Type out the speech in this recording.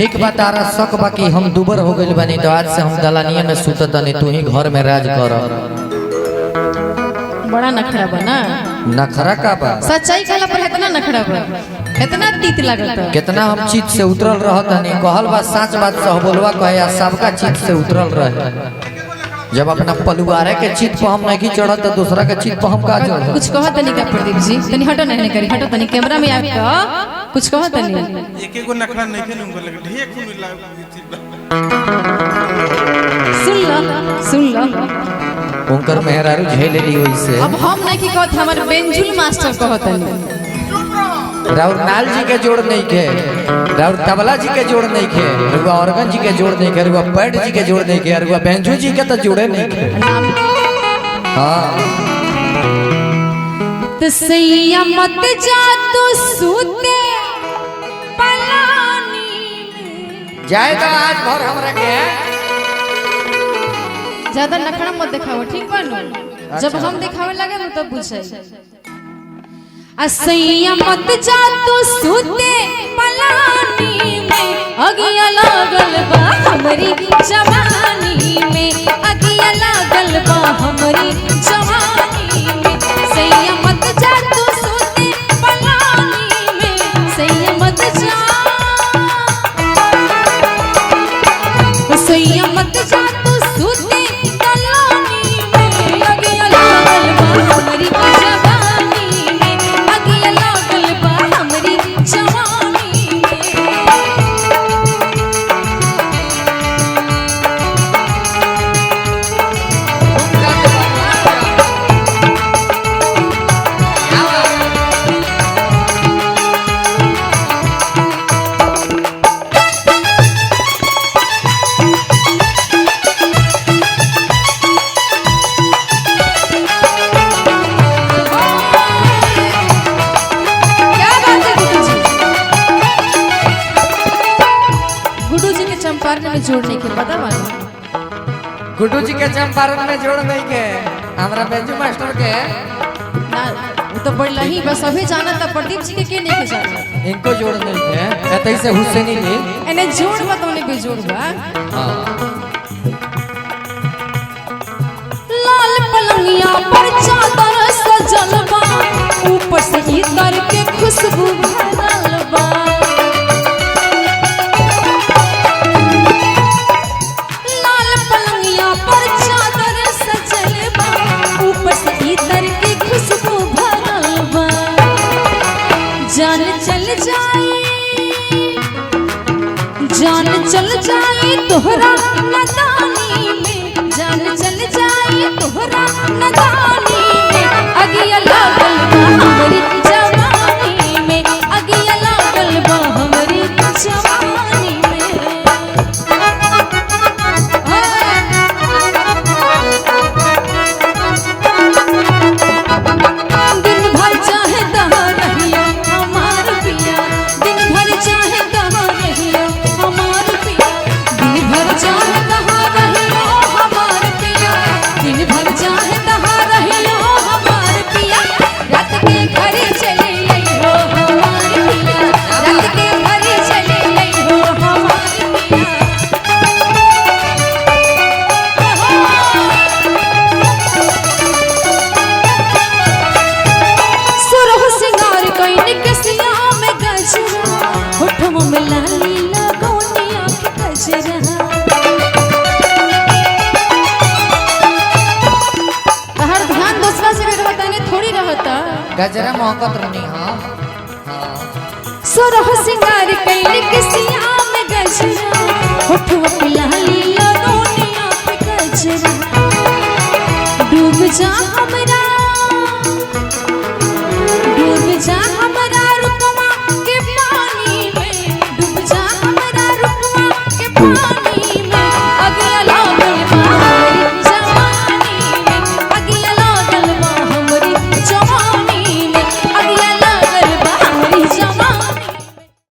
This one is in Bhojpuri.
ठीक बता रहा शक बाकी हम दुबर हो गइल बानी तो आज से हम दलानिया में सुतत नहीं तू ही घर में राज कर। बड़ा नखरा बना नखरा का बा सच्चाई कहला पर इतना नखरा बा इतना तीत लागत कितना हम चित से उतरल रहत नहीं कहल बा सच बात सह बोलवा कहे या सबका चित से उतरल रहे। जब अपना पलुआरे के चित पर हम नहीं चढ़त तो दूसरा के चित पर हम का चढ़। कुछ कहत नहीं का प्रदीप जी तनी हटो नहीं करी हटो तनी कैमरा में आके कुछ कहत नहीं एक एक नखरा नहीं के उनको लगे ढेर खून लाग सुन लो उनकर मेहरारू झेले ली वैसे। अब हम नहीं की कहत हमर बेंजुल मास्टर कहत नहीं राउर नाल जी के जोड़ नहीं के राउर तबला जी के जोड़ नहीं के रुआ ऑर्गन जी के जोड़ नहीं के रुआ पैड जी के जोड़ नहीं के रुआ बेंजू जी के तो जोड़े नहीं के। हाँ तो सैया मत जा तो सूते पलानी में जाए तो आज भर हमरा के ज्यादा नखरा मत दिखाओ ठीक बा नु जब हम दिखावे लगे न तब बुझाई असैया मत जा तो सूते पलानी में अगिया लागल बा हमरी जवानी में अगिया लागल बा हमरी जवानी में सैया मत जा तो सूते पलानी में सैया मत जा सैया मत जा तो सूते पलानी में अगिया लागल बा हमरी जवानी में अगिया लागल बा हमरी जवानी चंपारण में जोड़ने के पता वाला गुड्डू जी के चंपारण में जोड़ नहीं के हमरा बेंजू मास्टर के ना वो तो बढ़ला ही बस अभी जाना था प्रदीप जी के नहीं के जाना इनको जोड़ नहीं के कहते से हुसैनी जी एने जोड़ बा तो ने बेजोड़ बा। हां लाल पलंगिया पर चादर सजल बा ऊपर से इतर के खुशबू भरल बा लाल पलंगिया पर चादर सजल बा ऊपर से इतर के खुशबू भरल बा जान चल जाए तोहरा नदानी में जान चल जाए तोहरा नदानी में अगिया लागल बा हमरी जवानी में अगिया लागल बा हमरी जवानी में दिन भर चाहे दहा रहिया हमार पिया दिन भर चाहे दहा रहिया हमार पिया दिन भर चाहे दहा रहिया हमार पिया दिन भर चाहे दहा रहिया हमार पिया रात के घरे चले अइहो हमार पिया रात के घरे चले अइहो हमार पिया सुरह सिंगार कइन के सिया में गजरा होठों में लाली लगौनी आँख गजरा हर ध्यान दूसरा से रहता है थोड़ी रहता गजरा मोहब्बत रनी। हां सुरह सिंगार कइन के सिया में गजरा होठों में